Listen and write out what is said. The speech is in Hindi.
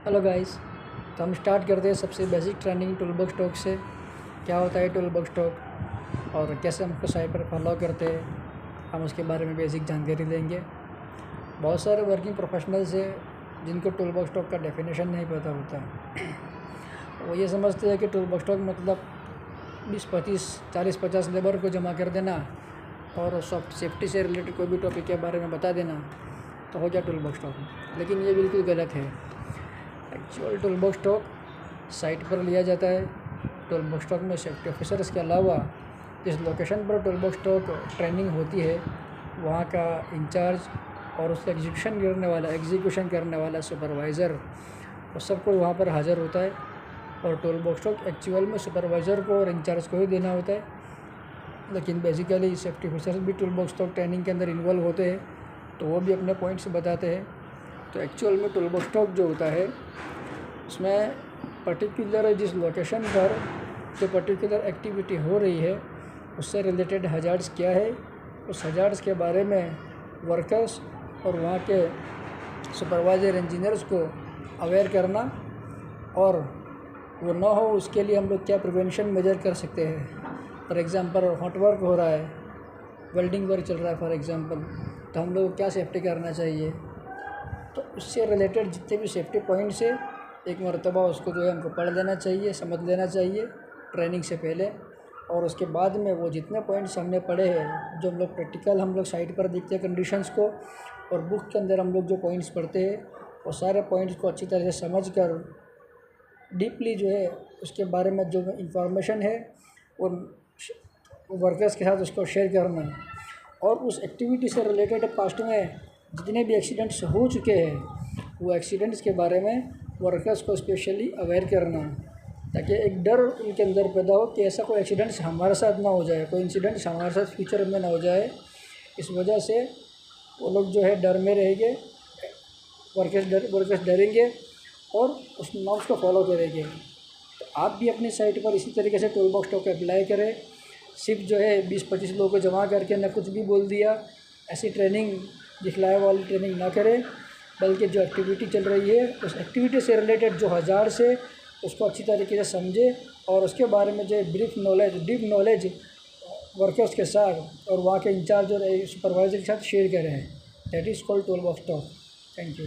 Hello guys. तो हम स्टार्ट करते हैं सबसे basic training tool box talk से। क्या होता है टूल बॉक्स टॉक और कैसे हम उसको साइट पर फॉलो करते हैं, हम उसके बारे में बेसिक जानकारी लेंगे। बहुत सारे वर्किंग प्रोफेशनल्स हैं जिनको टूल बॉक्स टॉक का डेफिनेशन नहीं पता होता। वो ये समझते हैं कि टूल बॉक्स टॉक मतलब 20-25 40-50 लेबर को जमा कर देना और सॉफ्ट सेफ्टी से रिलेटेड कोई भी टॉपिक के बारे में बता देना तो हो गया टूल बॉक्स टॉक। लेकिन ये बिल्कुल गलत है। Actual tool box talk site पर लिया जाता है। टूल बॉक्स टॉक में सेफ्टी ऑफिसर्स के अलावा जिस लोकेशन पर टूल बॉक्स टॉक ट्रेनिंग होती है वहाँ का इंचार्ज और उसका एग्जीक्यूशन करने वाला सुपरवाइज़र वो सब कोई वहाँ पर हाज़िर होता है। और टूल बॉक्स टॉक एक्चुअल में सुपरवाइज़र को और इंचार्ज को ही देना होता है, लेकिन बेसिकली सेफ्टी ऑफिसर्स भी टूल बॉक्स टॉक ट्रेनिंग के अंदर इन्वॉल्व होते हैं तो वो भी अपने पॉइंट्स बताते हैं। तो एक्चुअल में टूल बॉक्स टॉक जो होता है उसमें पर्टिकुलर जिस लोकेशन पर जो पर्टिकुलर एक्टिविटी हो रही है उससे रिलेटेड हजार्ड्स क्या है, उस हजार्ड्स के बारे में वर्कर्स और वहाँ के सुपरवाइज़र इंजीनियर्स को अवेयर करना और वो ना हो उसके लिए हम लोग क्या प्रिवेंशन मेजर कर सकते हैं। फॉर एग्ज़ाम्पल हॉट वर्क हो रहा है, वेल्डिंग वर्क चल रहा है फॉर एग्ज़ाम्पल, तो हम लोग क्या सेफ्टी करना चाहिए। तो उससे रिलेटेड जितने भी सेफ्टी पॉइंट्स है एक मरतबा उसको जो है हमको पढ़ लेना चाहिए, समझ लेना चाहिए ट्रेनिंग से पहले। और उसके बाद में वो जितने पॉइंट्स हमने पढ़े हैं जो हम लोग साइट पर देखते हैं कंडीशंस को, और बुक के अंदर हम लोग जो पॉइंट्स पढ़ते हैं वो सारे पॉइंट्स को अच्छी तरह से समझ कर डीपली जो है उसके बारे में जो इंफॉर्मेशन है वो वर्कर्स के साथ उसको शेयर करना। और उस एक्टिविटी से रिलेटेड पास्ट में जितने भी एक्सीडेंट्स हो चुके हैं वो एक्सीडेंट्स के बारे में वर्कर्स को स्पेशली अवेयर करना, ताकि एक डर उनके अंदर पैदा हो कि ऐसा कोई एक्सीडेंट्स हमारे साथ ना हो जाए, कोई इंसिडेंट्स हमारे साथ फ्यूचर में ना हो जाए। इस वजह से वो लोग जो है डर में रहेंगे, वर्कर्स डरेंगे और उस नॉर्म्स को फॉलो करेंगे। तो आप भी अपनी साइट पर इसी तरीके से टूल बॉक्स टॉक अप्लाई करें। सिर्फ जो है 20-25 लोगों को जमा करके न कुछ भी बोल दिया, ऐसी ट्रेनिंग दिखलाए वाली ट्रेनिंग ना करें, बल्कि जो एक्टिविटी चल रही है उस एक्टिविटी से रिलेटेड जो हजार्ड्स है उसको अच्छी तरीके से समझे और उसके बारे में जो डीप नॉलेज वर्कर्स के साथ और वहाँ के इंचार्ज और सुपरवाइज़र के साथ शेयर करें। That is called tool box talk. Thank you.